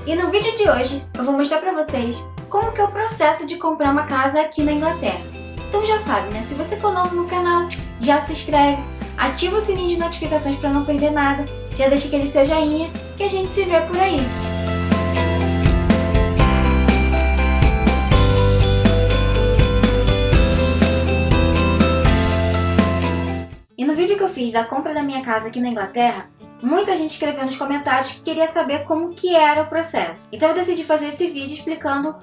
E no vídeo de hoje eu vou mostrar pra vocês como que é o processo de comprar uma casa aqui na Inglaterra. Então já sabe, né? Se você for novo no canal, já se inscreve, ativa o sininho de notificações pra não perder nada, já deixa aquele seu joinha que a gente se vê por aí. E no vídeo que eu fiz da compra da minha casa aqui na Inglaterra, muita gente escreveu nos comentários que queria saber como que era o processo. Então eu decidi fazer esse vídeo explicando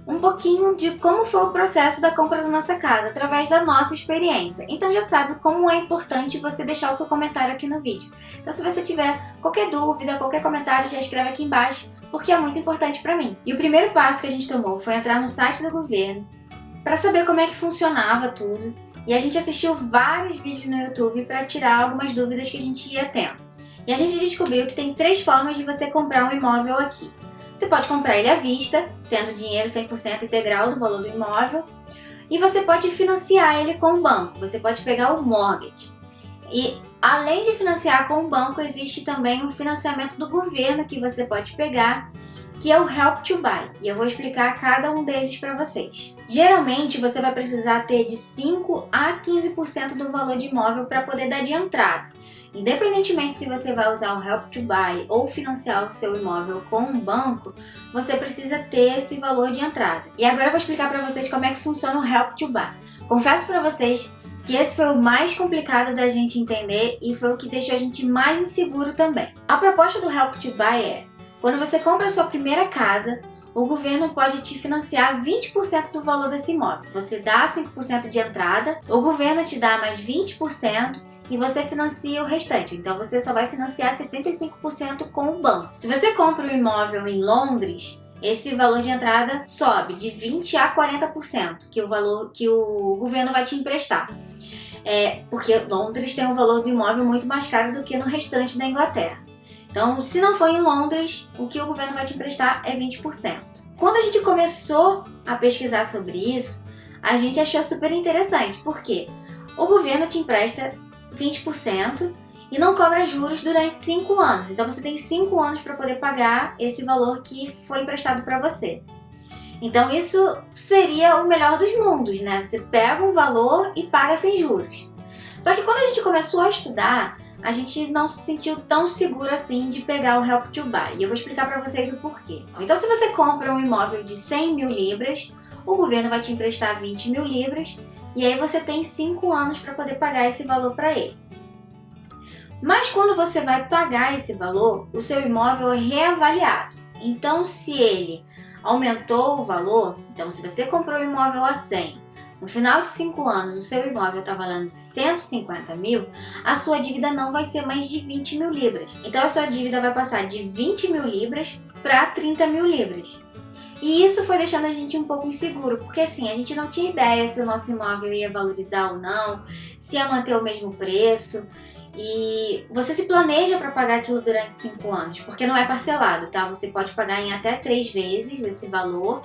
um pouquinho de como foi o processo da compra da nossa casa, através da nossa experiência. Então já sabe como é importante você deixar o seu comentário aqui no vídeo. Então se você tiver qualquer dúvida, qualquer comentário, já escreve aqui embaixo, porque é muito importante para mim. E o primeiro passo que a gente tomou foi entrar no site do governo, para saber como é que funcionava tudo. E a gente assistiu vários vídeos no YouTube para tirar algumas dúvidas que a gente ia tendo. E a gente descobriu que tem 3 formas de você comprar um imóvel aqui. Você pode comprar ele à vista, tendo dinheiro 100% integral do valor do imóvel. E você pode financiar ele com o banco. Você pode pegar o mortgage. E além de financiar com o banco, existe também um financiamento do governo que você pode pegar, que é o Help to Buy, e eu vou explicar cada um deles para vocês. Geralmente você vai precisar ter de 5 a 15% do valor de imóvel para poder dar de entrada. Independentemente se você vai usar o Help to Buy ou financiar o seu imóvel com um banco, você precisa ter esse valor de entrada. E agora eu vou explicar para vocês como é que funciona o Help to Buy. Confesso para vocês que esse foi o mais complicado da gente entender e foi o que deixou a gente mais inseguro também. A proposta do Help to Buy é: quando você compra a sua primeira casa, o governo pode te financiar 20% do valor desse imóvel. Você dá 5% de entrada, o governo te dá mais 20% e você financia o restante. Então você só vai financiar 75% com o banco. Se você compra um imóvel em Londres, esse valor de entrada sobe de 20% a 40%, que é o valor que o governo vai te emprestar. Porque Londres tem um valor do imóvel muito mais caro do que no restante da Inglaterra. Então, se não for em Londres, o que o governo vai te emprestar é 20%. Quando a gente começou a pesquisar sobre isso, a gente achou super interessante, porque o governo te empresta 20% e não cobra juros durante 5 anos. Então, você tem 5 anos para poder pagar esse valor que foi emprestado para você. Então, isso seria o melhor dos mundos, né? Você pega um valor e paga sem juros. Só que quando a gente começou a estudar, a gente não se sentiu tão seguro assim de pegar o Help to Buy. E eu vou explicar para vocês o porquê. Então, se você compra um imóvel de 100 mil libras, o governo vai te emprestar 20 mil libras e aí você tem 5 anos para poder pagar esse valor para ele. Mas quando você vai pagar esse valor, o seu imóvel é reavaliado. Então, se ele aumentou o valor, então se você comprou um imóvel a 100, no final de 5 anos o seu imóvel está valendo 150 mil, a sua dívida não vai ser mais de 20 mil libras. Então a sua dívida vai passar de 20 mil libras para 30 mil libras. E isso foi deixando a gente um pouco inseguro, porque assim, a gente não tinha ideia se o nosso imóvel ia valorizar ou não, se ia manter o mesmo preço. E você se planeja para pagar aquilo durante 5 anos, porque não é parcelado, tá? Você pode pagar em até 3 vezes esse valor.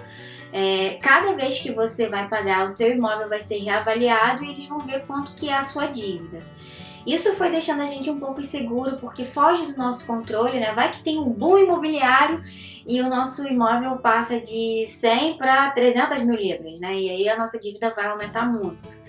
Cada vez que você vai pagar, o seu imóvel vai ser reavaliado e eles vão ver quanto que é a sua dívida. Isso foi deixando a gente um pouco inseguro, porque foge do nosso controle, né? Vai que tem um boom imobiliário e o nosso imóvel passa de 100 para 300 mil libras, né? E aí a nossa dívida vai aumentar muito.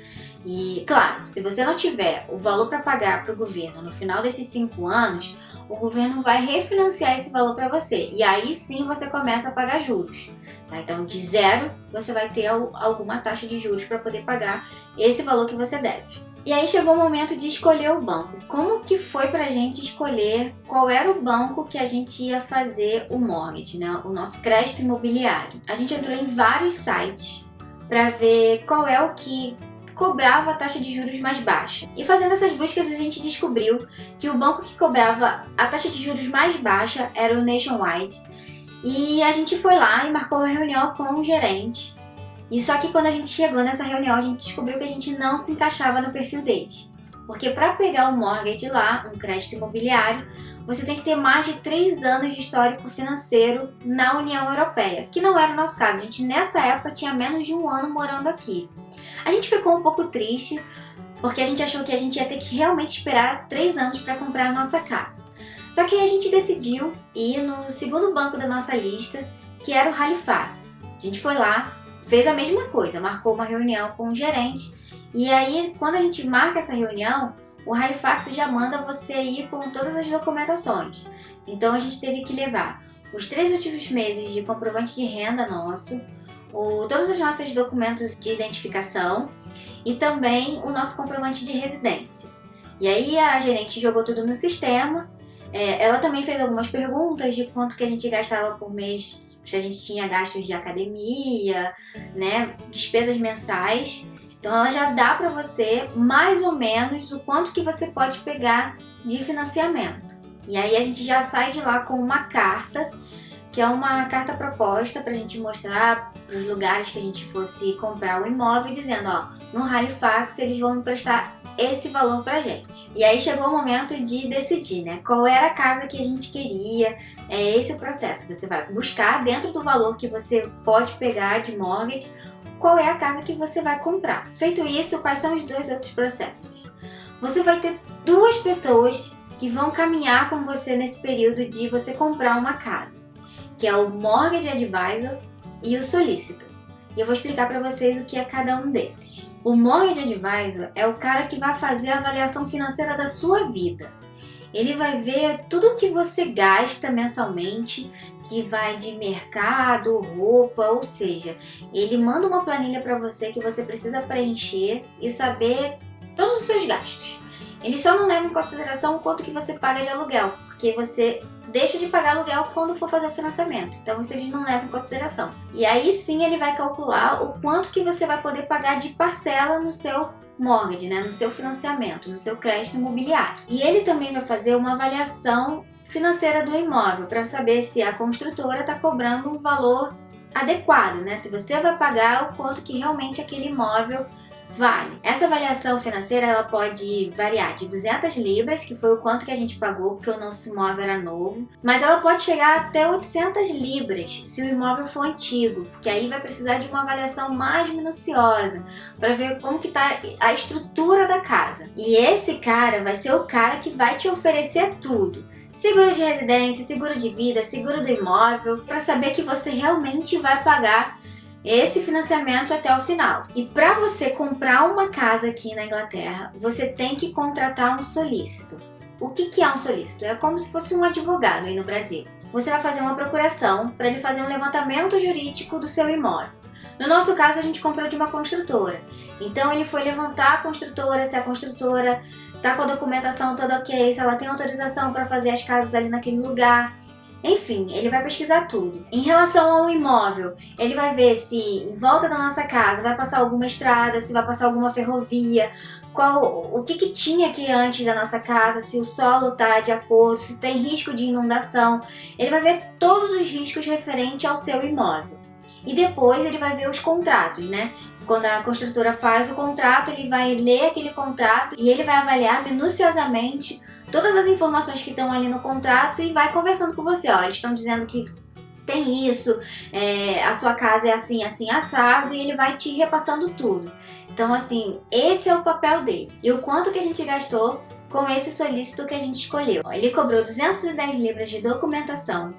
E, claro, se você não tiver o valor para pagar para o governo no final desses 5 anos, o governo vai refinanciar esse valor para você. E aí sim você começa a pagar juros. Tá? Então, de 0, você vai ter alguma taxa de juros para poder pagar esse valor que você deve. E aí chegou o momento de escolher o banco. Como que foi pra gente escolher qual era o banco que a gente ia fazer o mortgage, né? O nosso crédito imobiliário? A gente entrou em vários sites para ver qual é o que cobrava a taxa de juros mais baixa. E fazendo essas buscas a gente descobriu que o banco que cobrava a taxa de juros mais baixa era o Nationwide. E a gente foi lá e marcou uma reunião com o gerente. E só que quando a gente chegou nessa reunião, a gente descobriu que a gente não se encaixava no perfil deles. Porque para pegar um mortgage lá, um crédito imobiliário, você tem que ter mais de 3 anos de histórico financeiro na União Europeia, que não era o nosso caso. A gente nessa época tinha menos de 1 ano morando aqui. A gente ficou um pouco triste, porque a gente achou que a gente ia ter que realmente esperar 3 anos para comprar a nossa casa. Só que aí a gente decidiu ir no segundo banco da nossa lista, que era o Halifax. A gente foi lá, fez a mesma coisa, marcou uma reunião com o gerente. E aí, quando a gente marca essa reunião, o Halifax já manda você ir com todas as documentações. Então a gente teve que levar os 3 últimos meses de comprovante de renda nosso, todos os nossos documentos de identificação e também o nosso comprovante de residência. E aí a gerente jogou tudo no sistema. Ela também fez algumas perguntas de quanto que a gente gastava por mês, se a gente tinha gastos de academia, né, despesas mensais. Então ela já dá para você mais ou menos o quanto que você pode pegar de financiamento. E aí a gente já sai de lá com uma carta, que é uma carta proposta para a gente mostrar para os lugares que a gente fosse comprar o imóvel, dizendo, ó, no Halifax eles vão emprestar esse valor pra gente. E aí chegou o momento de decidir, né? Qual era a casa que a gente queria. É esse o processo. Você vai buscar dentro do valor que você pode pegar de mortgage, qual é a casa que você vai comprar. Feito isso, quais são os 2 outros processos? Você vai ter 2 pessoas que vão caminhar com você nesse período de você comprar uma casa, que é o Mortgage Advisor e o Solicitor. E eu vou explicar para vocês o que é cada um desses. O Mortgage Advisor é o cara que vai fazer a avaliação financeira da sua vida. Ele vai ver tudo o que você gasta mensalmente, que vai de mercado, roupa, ou seja, ele manda uma planilha para você que você precisa preencher e saber todos os seus gastos. Ele só não leva em consideração o quanto que você paga de aluguel, porque você deixa de pagar aluguel quando for fazer o financiamento. Então isso eles não levam em consideração. E aí sim ele vai calcular o quanto que você vai poder pagar de parcela no seu mortgage, né, no seu financiamento, no seu crédito imobiliário. E ele também vai fazer uma avaliação financeira do imóvel para saber se a construtora está cobrando um valor adequado, né? Se você vai pagar o quanto que realmente aquele imóvel vale. Essa avaliação financeira ela pode variar de 200 libras, que foi o quanto que a gente pagou, porque o nosso imóvel era novo, mas ela pode chegar até 800 libras se o imóvel for antigo, porque aí vai precisar de uma avaliação mais minuciosa para ver como que tá a estrutura da casa. E esse cara vai ser o cara que vai te oferecer tudo. Seguro de residência, seguro de vida, seguro do imóvel, para saber que você realmente vai pagar esse financiamento até o final. E para você comprar uma casa aqui na Inglaterra, você tem que contratar um solícito. O que é um solícito? É como se fosse um advogado aí no Brasil. Você vai fazer uma procuração para ele fazer um levantamento jurídico do seu imóvel. No nosso caso, a gente comprou de uma construtora. Então ele foi levantar a construtora, se a construtora está com a documentação toda ok, se ela tem autorização para fazer as casas ali naquele lugar. Enfim, ele vai pesquisar tudo. Em relação ao imóvel, ele vai ver se em volta da nossa casa vai passar alguma estrada, se vai passar alguma ferrovia, o que tinha aqui antes da nossa casa, se o solo está de acordo, se tem risco de inundação. Ele vai ver todos os riscos referentes ao seu imóvel. E depois ele vai ver os contratos, né? Quando a construtora faz o contrato, ele vai ler aquele contrato e ele vai avaliar minuciosamente todas as informações que estão ali no contrato e vai conversando com você. Ó, eles estão dizendo que tem isso, a sua casa é assim, assim, assado, e ele vai te repassando tudo. Então, assim, esse é o papel dele. E o quanto que a gente gastou com esse solícito que a gente escolheu? Ele cobrou 210 libras de documentação,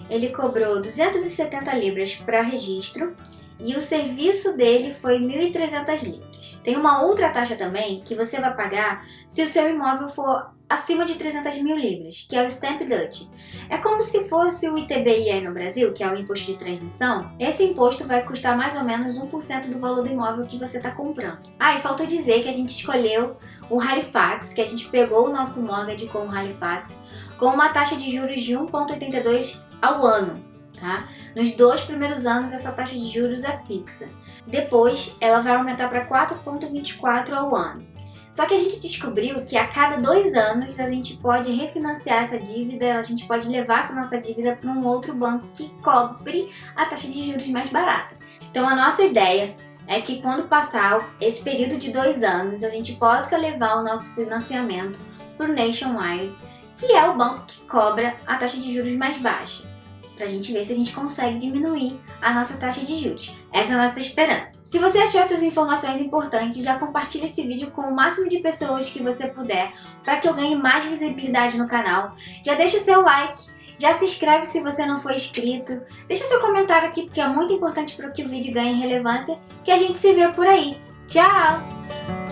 ele cobrou 270 libras para registro, e o serviço dele foi 1.300 libras. Tem uma outra taxa também que você vai pagar se o seu imóvel for acima de 300 mil libras, que é o Stamp Duty. É como se fosse o ITBI aí no Brasil, que é o Imposto de Transmissão. Esse imposto vai custar mais ou menos 1% do valor do imóvel que você está comprando. Ah, e faltou dizer que a gente escolheu o Halifax, que a gente pegou o nosso mortgage com o Halifax, com uma taxa de juros de 1,82 ao ano. Tá? Nos 2 primeiros anos essa taxa de juros é fixa. Depois ela vai aumentar para 4,24 ao ano. Só que a gente descobriu que a cada 2 anos a gente pode refinanciar essa dívida, a gente pode levar essa nossa dívida para um outro banco que cobre a taxa de juros mais barata. Então a nossa ideia é que quando passar esse período de 2 anos a gente possa levar o nosso financiamento para o Nationwide, que é o banco que cobra a taxa de juros mais baixa. pra gente ver se a gente consegue diminuir a nossa taxa de juros. Essa é a nossa esperança. Se você achou essas informações importantes, já compartilha esse vídeo com o máximo de pessoas que você puder, para que eu ganhe mais visibilidade no canal. Já deixa o seu like, já se inscreve se você não for inscrito, deixa seu comentário aqui porque é muito importante para que o vídeo ganhe relevância, que a gente se vê por aí. Tchau!